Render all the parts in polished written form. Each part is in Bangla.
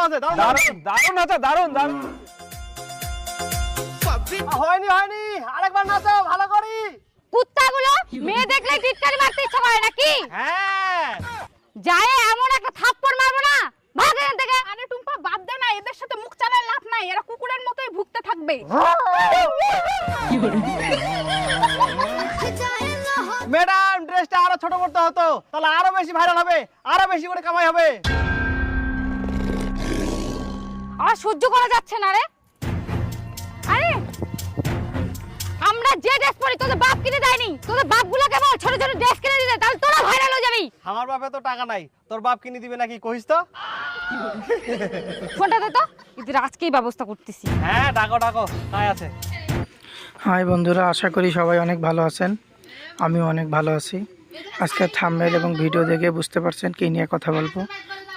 আছে, দারুণ আছে, দারুণ। হয়নি, আরেকবার নাচো ভালো করি। কুত্তাগুলো মেয়ে দেখলে টিটকারি মারতে ইচ্ছা করে নাকি? হ্যাঁ, যায় এমন একটা থাপ্পড় মারবো না, ভাগ এখান থেকে। আরে টুম্পা বাদ দে না, এদের সাথে মুখ চালায় লাভ নাই, এরা কুকুরের মতোই ভুগতে থাকবে। ম্যাডাম ড্রেসটা আরো ছোট করতে হতো, তাহলে আরো বেশি ভাইরাল হবে, আরো বেশি করে কামাই হবে। আর সহ্য করা যাচ্ছে না রে। আরে আমরা যে ড্রেস পরি তোদের বাপ কিনে দেয়নি, তোদের বাপগুলোকে বল ছোট ছোট ড্রেস কিনে দিতে, তাহলে তোরা ভাইরাল হয়ে যাবি। আমার বাপে তো টাকা নাই, তোর বাপ কিনে দিবে নাকি কইস তো? ফোনটা দে তো, এদের আজকেই ব্যবস্থা করতেছি। হ্যাঁ, ডাকো, তাই আছে। হাই বন্ধুরা, আশা করি সবাই অনেক ভালো আছেন। আমিও অনেক ভালো আছি। আজকের থাম্বনেল এবং ভিডিও দেখে বুঝতে পারছেন কী নিয়ে কথা বলবো।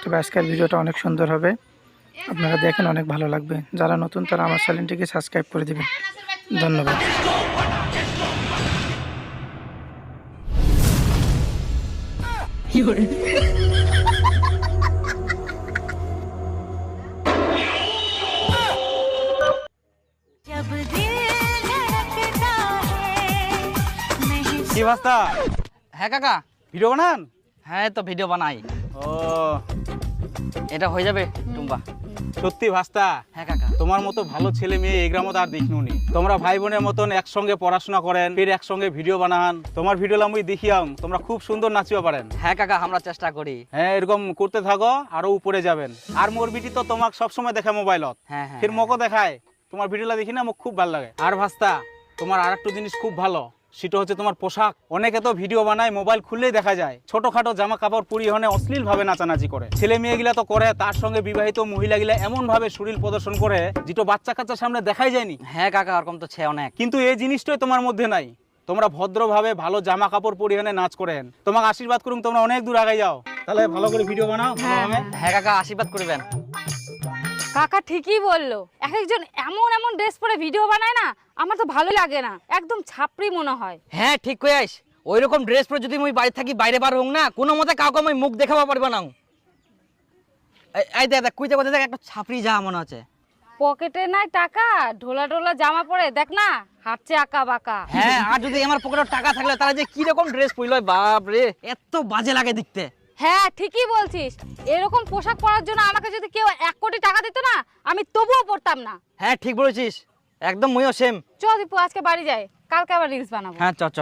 তবে আজকের ভিডিওটা অনেক সুন্দর হবে, আপনারা দেখেন, অনেক ভালো লাগবে। যারা নতুন তারা আমার চ্যানেলটিকে সাবস্ক্রাইব করে দেবেন। ধন্যবাদ। কি ভাস্তা? হ্যাঁ কাকা। ভিডিও বানান? হ্যাঁ তো ভিডিও বানাই। ও, এটা হয়ে যাবে টুম্পা? সত্যি ভাস্তা? হ্যাঁ কাকা। তোমার মতো ভালো ছেলে মেয়ে এই গ্রামে আর দেখিনুনি। তোমরা ভাই বোনের মতন একসঙ্গে পড়াশোনা করেন, ফির একসঙ্গে ভিডিও বানান। তোমার ভিডিও আমি দেখিয়াম, তোমরা খুব সুন্দর নাচিও পারেন। হ্যাঁ কাকা, আমরা চেষ্টা করি। হ্যাঁ, এরকম করতে থাকো, আরো উপরে যাবেন। আর মোর বিটি তো তোমাকে সবসময় দেখে মোবাইলত, হ্যাঁ হ্যাঁ। ফির মকো দেখায়। তোমার ভিডিওটা দেখি না, মোক খুব ভালো লাগে। আর ভাস্তা, তোমার আর একটা জিনিস খুব ভালো, সেটা হচ্ছে তোমার পোশাক। অনেকে তো ভিডিও বানায়, মোবাইল খুললেই দেখা যায় ছোটখাটো জামা কাপড় পরিহনে অশ্লীল ভাবে নাচানাচি করে। ছেলে মেয়েগুলা তো করে, তার সঙ্গে বিবাহিত মহিলাগুলা এমন ভাবে শরীর প্রদর্শন করে যেটা বাচ্চা কাচ্চার সামনে দেখাই যায়নি। হ্যাঁ কাকা, ওরকম তো ছে অনেক। কিন্তু এই জিনিসটাই তোমার মধ্যে নাই। তোমরা ভদ্রভাবে ভালো জামা কাপড় পরিহনে নাচ করেন। তোমাকে আশীর্বাদ করুন, তোমরা অনেক দূর আগে যাও। তাহলে ভালো করে ভিডিও বানাও ভালোভাবে। হ্যাঁ কাকা, আশীর্বাদ করবেন। কাকা ঠিকই বললো, এক একজন এমন এমন ড্রেস পরে ভিডিও বানায় না, আমার তো ভালো লাগে না, একদম ছাপড়ি মনে হয়। হ্যাঁ ঠিক কই আইস, ওই রকম ড্রেস পরে যদি আমি বাড়ি থাকি, বাইরে বার হোক না, কোনো মতে কাউকে আমি মুখ দেখাবা পারবো না। এই দেখ দেখ, কুইতে দেখ, একটা ছাপড়ি যা মনে হচ্ছে। পকেটে নাই টাকা, ঢোলা ঢোলা জামা পরে দেখ না, হাঁটছে আঁকা বাঁকা। হ্যাঁ, আর যদি আমার পকেটে টাকা থাকলে তারা যে কি রকম ড্রেস পরলো, বাপ রে, এত বাজে লাগে দেখতে। হ্যাঁ ঠিকই বলছিস, এরকম পোশাক পরার জন্য আমাকে যদি কেউ 1 কোটি টাকা দিত না, আমি তবুও পরতাম না। হ্যাঁ ঠিক বলেছিস, একদম মইও সেম। চ দীপু, আজকে বাড়ি যাই, কালকে আবার রিলস বানাবো। হ্যাঁ চ চ।